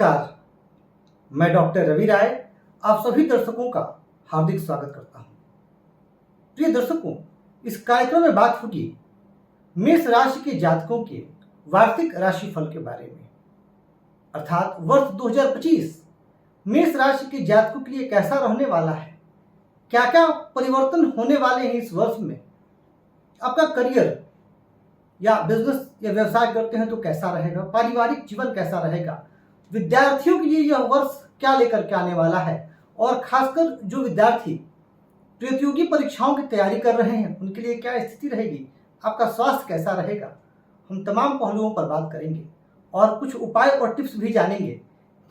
नमस्कार, मैं डॉक्टर रवि राय आप सभी दर्शकों का हार्दिक स्वागत करता हूं। प्रिय दर्शकों, इस कार्यक्रम में बात होगी मेष राशि के जातकों के वार्षिक राशिफल के बारे में, अर्थात वर्ष 2025 मेष राशि के जातकों के लिए कैसा रहने वाला है, क्या क्या परिवर्तन होने वाले हैं इस वर्ष में। आपका करियर या बिजनेस या व्यवसाय करते हैं तो कैसा रहेगा, पारिवारिक जीवन कैसा रहेगा, विद्यार्थियों के लिए यह वर्ष क्या लेकर के आने वाला है, और खासकर जो विद्यार्थी प्रतियोगी परीक्षाओं की तैयारी कर रहे हैं उनके लिए क्या स्थिति रहेगी, आपका स्वास्थ्य कैसा रहेगा। हम तमाम पहलुओं पर बात करेंगे और कुछ उपाय और टिप्स भी जानेंगे,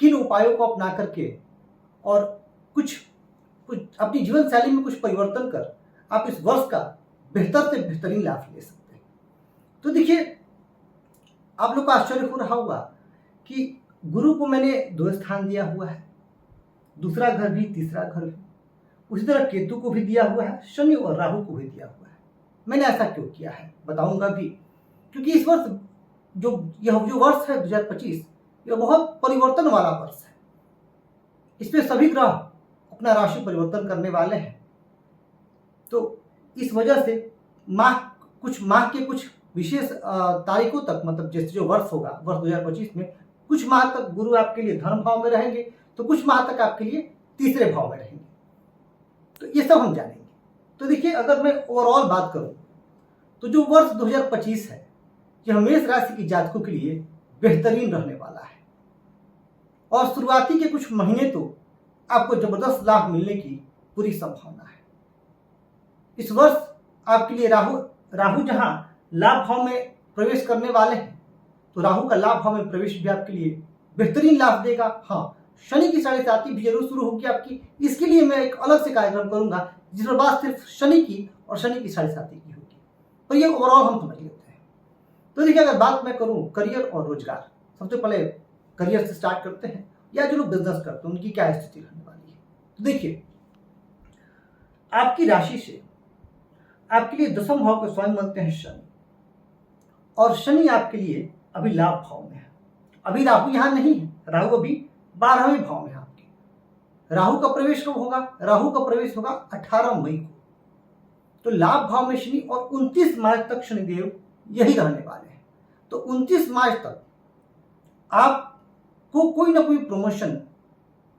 किन उपायों को अपना करके और कुछ अपनी जीवन शैली में कुछ परिवर्तन कर आप इस वर्ष का बेहतर से बेहतरीन लाभ ले सकते हैं। तो देखिए, आप लोग को आश्चर्य हो रहा होगा कि गुरु को मैंने 2 स्थान दिया हुआ है, दूसरा घर भी, तीसरा घर भी, उसी तरह केतु को भी दिया हुआ है, शनि और राहु को भी दिया हुआ है। मैंने ऐसा क्यों किया है बताऊंगा भी, क्योंकि इस वर्ष यह जो वर्ष है 2025, यह बहुत परिवर्तन वाला वर्ष है। इसमें सभी ग्रह अपना राशि परिवर्तन करने वाले हैं। तो इस वजह से कुछ माह के कुछ विशेष तारीखों तक, मतलब जैसे जो वर्ष होगा वर्ष 2025 में, कुछ माह तक गुरु आपके लिए धर्म भाव में रहेंगे, तो कुछ माह तक आपके लिए तीसरे भाव में रहेंगे। तो ये सब हम जानेंगे। तो देखिए, अगर मैं ओवरऑल बात करूं तो जो वर्ष 2025 है यह मेष राशि की जातकों के लिए बेहतरीन रहने वाला है, और शुरुआती के कुछ महीने तो आपको जबरदस्त लाभ मिलने की पूरी संभावना है। इस वर्ष आपके लिए राहु जहां लाभ भाव में प्रवेश करने वाले हैं, तो राहु का लाभ भाव में प्रवेश भी आपके लिए बेहतरीन लाभ देगा। हाँ, शनि की 7.5 भी जरूर शुरू होगी आपकी। इसके लिए मैं एक अलग से कार्यक्रम करूंगा जिस पर बात सिर्फ शनि की और शनि की 7.5 की होगी। तो ये ओवरऑल हम समझ लेते हैं। तो देखिए, अगर बात मैं करूं करियर और रोजगार, सबसे पहले करियर से स्टार्ट करते हैं, या जो लोग बिजनेस करते हैं उनकी क्या स्थिति रहने वाली है। तो देखिए, आपकी राशि से आपके लिए 10वें भाव के स्वामी बनते हैं शनि, और शनि आपके लिए अभी लाभ भाव में है। अभी राहु यहां नहीं है, राहु अभी 12वें भाव में है आपके। राहु का प्रवेश कब होगा? राहु का प्रवेश होगा 18 मई को। तो लाभ भाव में शनि, और 29 मार्च तक शनिदेव यही रहने वाले हैं। तो 29 मार्च तक आपको कोई ना कोई प्रमोशन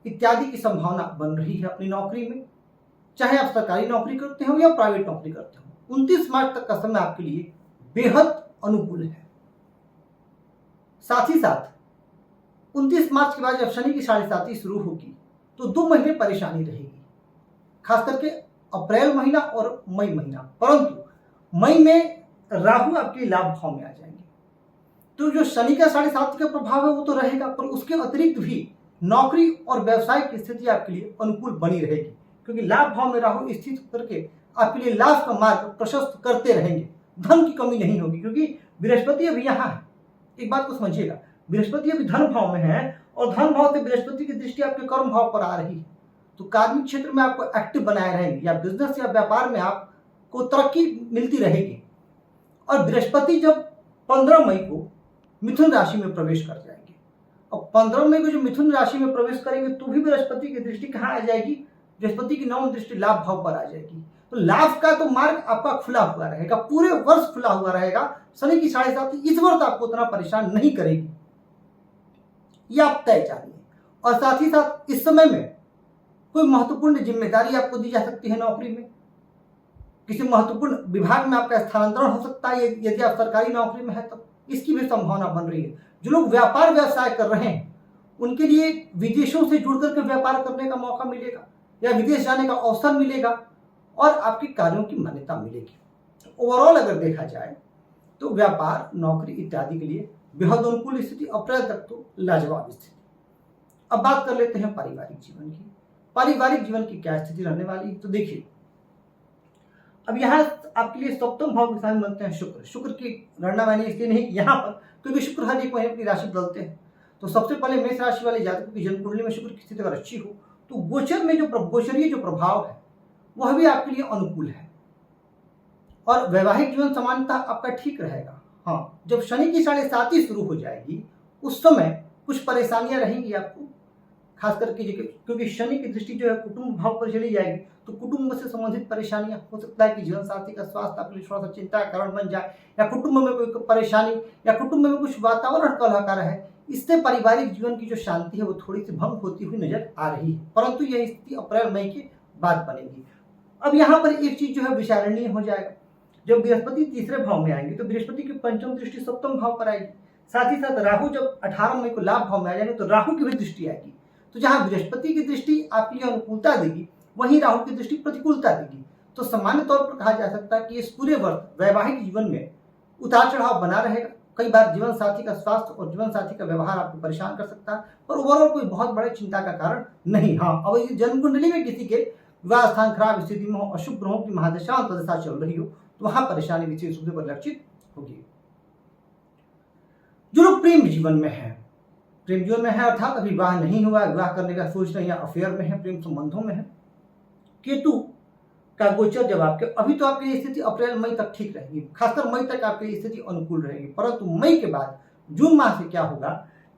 इत्यादि की संभावना बन रही है अपनी नौकरी में, चाहे आप सरकारी नौकरी करते हो या प्राइवेट नौकरी करते हो। 29 मार्च तक का समय आपके लिए बेहद अनुकूल है। साथ ही साथ 29 मार्च के बाद जब शनि की 7.5 शुरू होगी तो 2 महीने परेशानी रहेगी, खास करके अप्रैल महीना और मई महीना। परंतु मई में राहु आपके लाभ भाव में आ जाएंगे। तो जो शनि का 7.5 का प्रभाव है वो तो रहेगा, पर उसके अतिरिक्त भी नौकरी और व्यवसाय की स्थिति आपके लिए अनुकूल बनी रहेगी, क्योंकि लाभ भाव में राहु स्थित करके आपके लिए लाभ का मार्ग प्रशस्त करते रहेंगे। धन की कमी नहीं होगी, क्योंकि बृहस्पति अभी यहाँ है। एक बात को समझिएगा, बृहस्पति अभी धन भाव में है, और धन भाव से बृहस्पति की दृष्टि आपके कर्म भाव पर आ रही है। तो कार्मिक क्षेत्र में आपको एक्टिव बनाए रहेंगे, या बिजनेस या व्यापार में आपको तरक्की मिलती रहेगी। और बृहस्पति जब 15 मई को मिथुन राशि में प्रवेश कर जाएंगे, और 15 मई को जो मिथुन राशि में प्रवेश करेंगे तो भी बृहस्पति की दृष्टि कहाँ आ जाएगी? बृहस्पति की 9वीं दृष्टि लाभ भाव पर आ जाएगी। तो लाभ का तो मार्ग आपका खुला हुआ रहेगा, पूरे वर्ष खुला हुआ रहेगा। शनि की 7.5 इस वर्ष आपको उतना परेशान नहीं करेगी, यह आप तय जानिए। और साथ ही साथ इस समय में कोई महत्वपूर्ण जिम्मेदारी आपको दी जा सकती है नौकरी में, किसी महत्वपूर्ण विभाग में आपका स्थानांतरण हो सकता है यदि आप सरकारी नौकरी में है, तो इसकी भी संभावना बन रही है। जो लोग व्यापार व्यवसाय कर रहे हैं उनके लिए विदेशों से जुड़ करके व्यापार करने का मौका मिलेगा, या विदेश जाने का अवसर मिलेगा, और आपके कार्यों की मान्यता मिलेगी। ओवरऑल अगर देखा जाए तो व्यापार, नौकरी इत्यादि के लिए बेहद अनुकूल स्थिति, अप्रैल तक तो लाजवाब स्थिति। अब बात कर लेते हैं पारिवारिक जीवन की। पारिवारिक जीवन की क्या स्थिति रहने वाली है? तो देखिए, अब यहाँ आपके लिए 7वें भाव के स्थान बनते हैं शुक्र। शुक्र की गणना मैंने इसलिए नहीं की यहाँ पर, क्योंकि शुक्र हर एक महीने अपनी राशि बदलते हैं। तो सबसे पहले मेष राशि वाले जातकों की जन्म कुंडली में शुक्र की स्थिति अगर अच्छी हो तो गोचर में गोचरीय जो प्रभाव है वह भी आपके लिए अनुकूल है, और वैवाहिक जीवन समानता आपका ठीक रहेगा। हाँ, जब शनि की 7.5 शुरू हो जाएगी उस समय कुछ परेशानियां रहेंगी आपको, खास करके क्योंकि शनि की दृष्टि जो है कुटुंब भाव पर चली जाएगी, तो कुटुंब से संबंधित परेशानियां हो सकता है कि जीवन साथी का स्वास्थ्य आपके लिए थोड़ा सा चिंता का कारण बन जाए, या कुटुंब में कोई परेशानी, या कुटुंब में कुछ वातावरण कलह का रहे, इससे पारिवारिक जीवन की जो शांति है वो थोड़ी सी भंग होती हुई नजर आ रही है। परंतु यह स्थिति अप्रैल मई के बाद बनेगी। अब यहाँ पर एक चीज जो है विचारणीय हो जाएगा, जब बृहस्पति तीसरे भाव में आएंगे तो बृहस्पति की पंचम दृष्टि सप्तम भाव पर आएगी, साथ ही साथ राहु जब 18 मई को लाभ भाव में आ जाएंगे तो राहु की भी दृष्टि आएगी। तो जहां बृहस्पति की दृष्टि आपके लिए अनुकूलता देगी, वहीं राहु की दृष्टि प्रतिकूलता देगी। तो सामान्य तौर पर कहा जा सकता है कि इस पूरे वर्ष वैवाहिक जीवन में उतार चढ़ाव बना रहेगा। कई बार जीवन साथी का स्वास्थ्य और जीवन साथी का व्यवहार आपको परेशान कर सकता है, पर ओवरऑल कोई बहुत बड़े चिंता का कारण नहीं। हाँ, अब यदि जन्म कुंडली में किसी के विवाह स्थान खराब स्थिति में हो, अशुभ ग्रहों की महादशा अंतर्दशा चल रही हो, तो वहां परेशानी विशेष रूप से परिलक्षित होगी। जो लोग प्रेम जीवन में है, प्रेम जीवन में है अर्थात अभी विवाह नहीं हुआ, विवाह करने का सोच रहे हैं या अफेयर में है, प्रेम संबंधों में है, केतु का गोचर जब आपके, अभी तो आपकी स्थिति अप्रैल मई तक ठीक रहेगी, खासकर मई तक आपकी स्थिति अनुकूल रहेगी, परंतु मई के बाद जून माह से क्या होगा,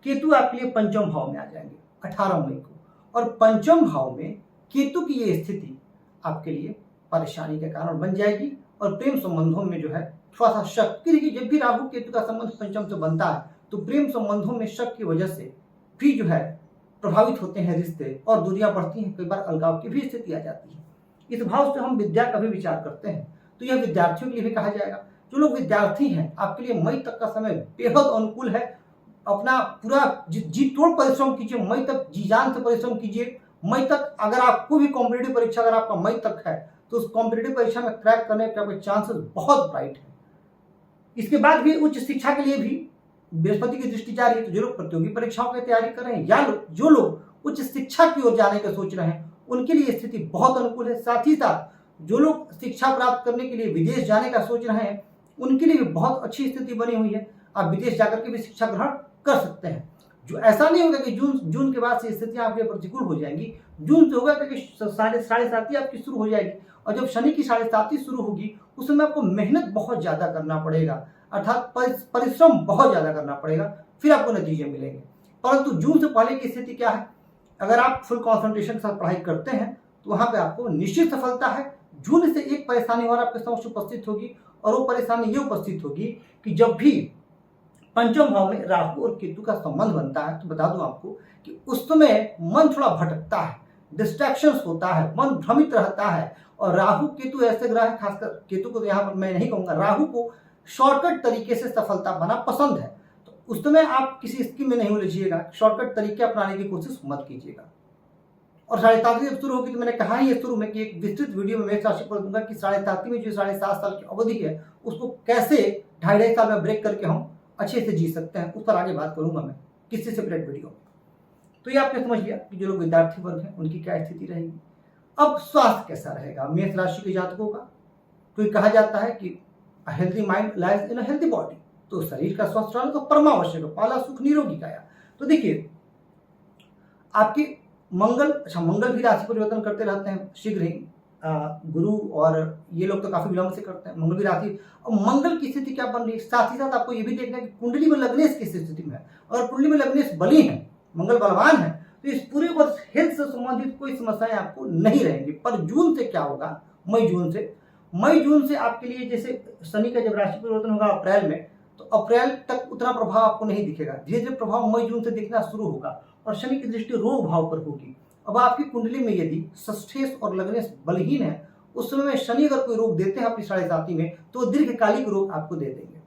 केतु आपके लिए पंचम भाव में आ जाएंगे 18 मई को, और पंचम भाव में केतु की ये स्थिति आपके लिए परेशानी के कारण बन जाएगी, और प्रेम संबंधों में जो है थोड़ा सा शक, क्योंकि जब भी राहु केतु का संबंध पंचम से बनता है तो प्रेम संबंधों में शक की वजह से भी जो है प्रभावित होते हैं रिश्ते, और दूरियां बढ़ती हैं, कई बार अलगाव की भी स्थिति आ जाती है। इस भाव से हम विद्या का भी विचार करते हैं, तो यह विद्यार्थियों के लिए भी कहा जाएगा। जो लोग विद्यार्थी हैं, आपके लिए मई तक का समय बेहद अनुकूल है। अपना पूरा जी तोड़ परिश्रम कीजिए, मई तक जी जान से परिश्रम कीजिए। मई तक अगर आपको भी कॉम्पिटेटिव परीक्षा अगर आपका मई तक है तो उस कॉम्पिटेटिव परीक्षा में क्रैक करने के आपके चांसेस बहुत ब्राइट है। इसके बाद भी उच्च शिक्षा के लिए भी बृहस्पति की दृष्टि जा रही है, तो जो लोग प्रतियोगी परीक्षाओं की तैयारी कर रहे हैं या जो लोग उच्च शिक्षा की ओर जाने का सोच रहे हैं, उनके लिए स्थिति बहुत अनुकूल है। साथ ही साथ जो लोग शिक्षा प्राप्त करने के लिए विदेश जाने का सोच रहे हैं, उनके लिए भी बहुत अच्छी स्थिति बनी हुई है। आप विदेश जाकर के भी शिक्षा ग्रहण कर सकते हैं। जो ऐसा नहीं होगा कि जून के बाद से स्थितियां आपके प्रतिकूल हो जाएंगी। जून से होगा कि साढ़े साती आपकी शुरू हो जाएगी, और जब शनि की साढ़े साती शुरू होगी उस समय आपको मेहनत बहुत ज्यादा करना पड़ेगा, अर्थात परिश्रम बहुत ज्यादा करना पड़ेगा, फिर आपको नतीजे मिलेंगे। परंतु जून से पहले की स्थिति क्या है, अगर आप फुल कॉन्सेंट्रेशन के साथ पढ़ाई करते हैं तो वहां पे आपको निश्चित सफलता है। जून से एक परेशानी और आपके समक्ष उपस्थित होगी, और वो परेशानी ये उपस्थित होगी कि जब भी पंचम भाव में राहु और केतु का संबंध बनता है, तो बता दूं आपको कि उस समय मन थोड़ा भटकता है, डिस्ट्रैक्शंस होता है, मन भ्रमित रहता है। और राहु केतु ऐसे ग्रह है, खासकर केतु को तो यहाँ पर मैं नहीं कहूंगा, राहु को शॉर्टकट तरीके से सफलता पाना पसंद है। तो उस समय आप किसी स्कीम में नहीं उलझिएगा, शॉर्टकट तरीके अपनाने की कोशिश मत कीजिएगा। और साढ़े सातवीं जब शुरू होगी तो मैंने कहा ही है शुरू में कि एक विस्तृत वीडियो में मेष राशि पर दूंगा कि साढ़े सातवीं में जो 7.5 साल की अवधि है उसको कैसे 2.5 साल में ब्रेक करके हम अच्छे से जी सकते हैं, उस पर आगे बात करूंगा मैं किसी सेपरेट वीडियो में। तो ये आपने समझ लिया कि जो लोग विद्यार्थी वर्ग हैं उनकी क्या स्थिति रहेगी। अब स्वास्थ्य कैसा रहेगा मेष राशि के जातकों का, तो कहा जाता है कि healthy mind lies in a healthy body, तो शरीर का स्वस्थ रहना तो परमावश्यक है, पहला सुख निरोगी काया। तो देखिए आपकी मंगल भी राशि परिवर्तन करते रहते हैं शीघ्र ही, गुरु और ये लोग तो काफी विलंब से करते हैं। मंगल भी राशि, और मंगल की स्थिति क्या बन रही है, साथ ही साथ आपको ये भी देखना है कि कुंडली में लग्नेश किस स्थिति में है। अगर कुंडली में लग्नेश बली है, मंगल बलवान है, तो इस पूरे वर्ष हेल्थ से संबंधित कोई समस्याएं आपको नहीं रहेंगी। पर जून से क्या होगा, मई जून से आपके लिए, जैसे शनि का जब राशि परिवर्तन होगा अप्रैल में, तो अप्रैल तक उतना प्रभाव आपको नहीं दिखेगा, धीरे धीरे प्रभाव मई जून से दिखना शुरू होगा, और शनि की दृष्टि रोग भाव पर होगी। अब आपकी कुंडली में यदि षष्ठेश और लग्नेश बलहीन है, उस समय में शनि अगर कोई रोग देते हैं अपनी साढ़े साती में, तो दीर्घकालिक रोग आपको दे देंगे,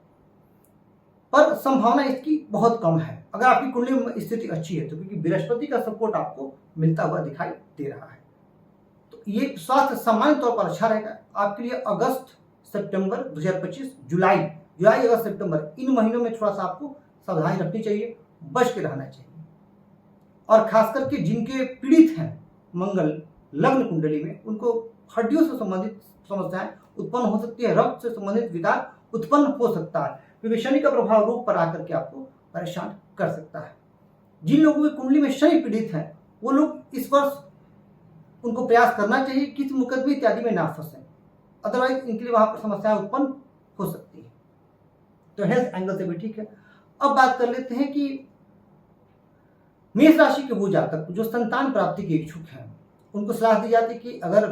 पर संभावना इसकी बहुत कम है अगर आपकी कुंडली में स्थिति अच्छी है तो, क्योंकि बृहस्पति का सपोर्ट आपको मिलता हुआ दिखाई दे रहा है। तो ये स्वास्थ्य सामान्य तौर पर अच्छा रहेगा आपके लिए। अगस्त सितंबर 2025, जुलाई अगस्त सितंबर, इन महीनों में थोड़ा सा आपको सावधानी रखनी चाहिए, बच के रहना चाहिए। और खास करके जिनके पीड़ित हैं मंगल लग्न कुंडली में, उनको हड्डियों से संबंधित समस्याएं उत्पन्न हो सकती है, रक्त से संबंधित विकार उत्पन्न हो सकता है, क्योंकि शनि का प्रभाव रोग पर आकर के आपको परेशान कर सकता है। जिन लोगों की कुंडली में शनि पीड़ित है, वो लोग इस वर्ष उनको प्रयास करना चाहिए कि किसी मुकदमे इत्यादि में ना फंसे, अदरवाइज इनके लिए वहां पर समस्याएं उत्पन्न हो सकती है। तो हेल्थ एंगल से भी ठीक है। अब बात कर लेते हैं कि मेष राशि के वो जातक जो संतान प्राप्ति के इच्छुक हैं, उनको सलाह दी जाती है कि अगर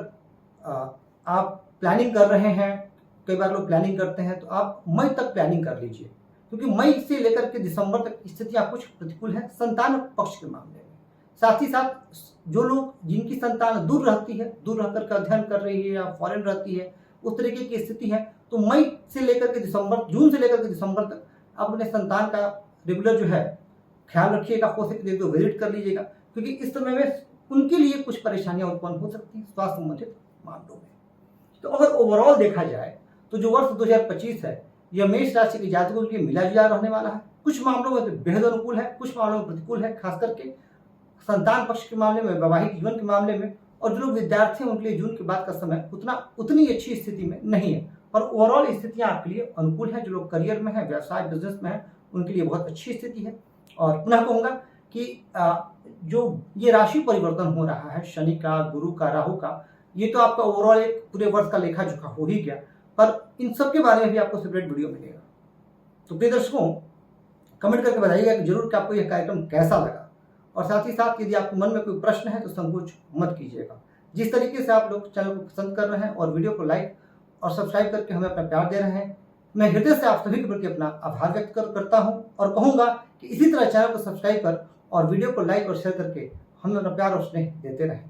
आप प्लानिंग कर रहे हैं, कई बार लोग प्लानिंग करते हैं, तो आप मई तक प्लानिंग कर लीजिए, क्योंकि मई से लेकर के दिसंबर तक स्थितियां कुछ प्रतिकूल है संतान पक्ष के मामले में। साथ ही साथ जो लोग जिनकी संतान दूर रहती है, दूर रहकर के अध्ययन कर रही है या फॉरेन रहती है, उस तरीके की स्थिति है, तो मई से लेकर के दिसंबर, जून से लेकर के दिसंबर तक आप अपने संतान का रेगुलर जो है ख्याल रखिएगा, हो सके तो विजिट कर लीजिएगा, क्योंकि इस समय में उनके लिए कुछ परेशानियां उत्पन्न हो सकती हैं स्वास्थ्य संबंधित मामलों में। तो अगर ओवरऑल देखा जाए तो जो वर्ष 2025 है यह मेष राशि के जातकों के लिए मिला जुला रहने वाला है। कुछ मामलों में तो बेहद अनुकूल है, कुछ मामलों में प्रतिकूल है, खास करके संतान पक्ष के मामले में, वैवाहिक जीवन के मामले में, और जो लोग विद्यार्थी हैं उनके लिए जून के बाद का समय उतनी अच्छी स्थिति में नहीं है, पर ओवरऑल स्थितियां आपके लिए अनुकूल है। जो लोग करियर में है, व्यवसाय बिजनेस में है, उनके लिए बहुत अच्छी स्थिति है। और पुनः कहूंगा कि जो ये राशि परिवर्तन हो रहा है शनि का, गुरु का, राहु का, ये तो आपका ओवरऑल एक पूरे वर्ष का लेखा जोखा हो ही गया, पर इन सब के बारे में भी आपको सेपरेट वीडियो मिलेगा। तो प्रिय दर्शकों, कमेंट करके बताइएगा कि जरूर कि आपको यह कार्यक्रम कैसा लगा, और साथ ही साथ यदि आपके मन में कोई प्रश्न है तो संकोच मत कीजिएगा। जिस तरीके से आप लोग चैनल को पसंद कर रहे हैं और वीडियो को लाइक और सब्सक्राइब करके हमें अपना प्यार दे रहे हैं, मैं हृदय से आप सभी के प्रति अपना आभार व्यक्त करता हूं, और कहूंगा कि इसी तरह चैनल को सब्सक्राइब कर और वीडियो को लाइक और शेयर करके हमें अपना प्यार और स्नेह देते रहें।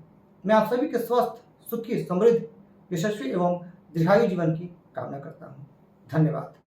मैं आप सभी के स्वस्थ, सुखी, समृद्ध, यशस्वी एवं दीर्घायु जीवन की कामना करता हूँ। धन्यवाद।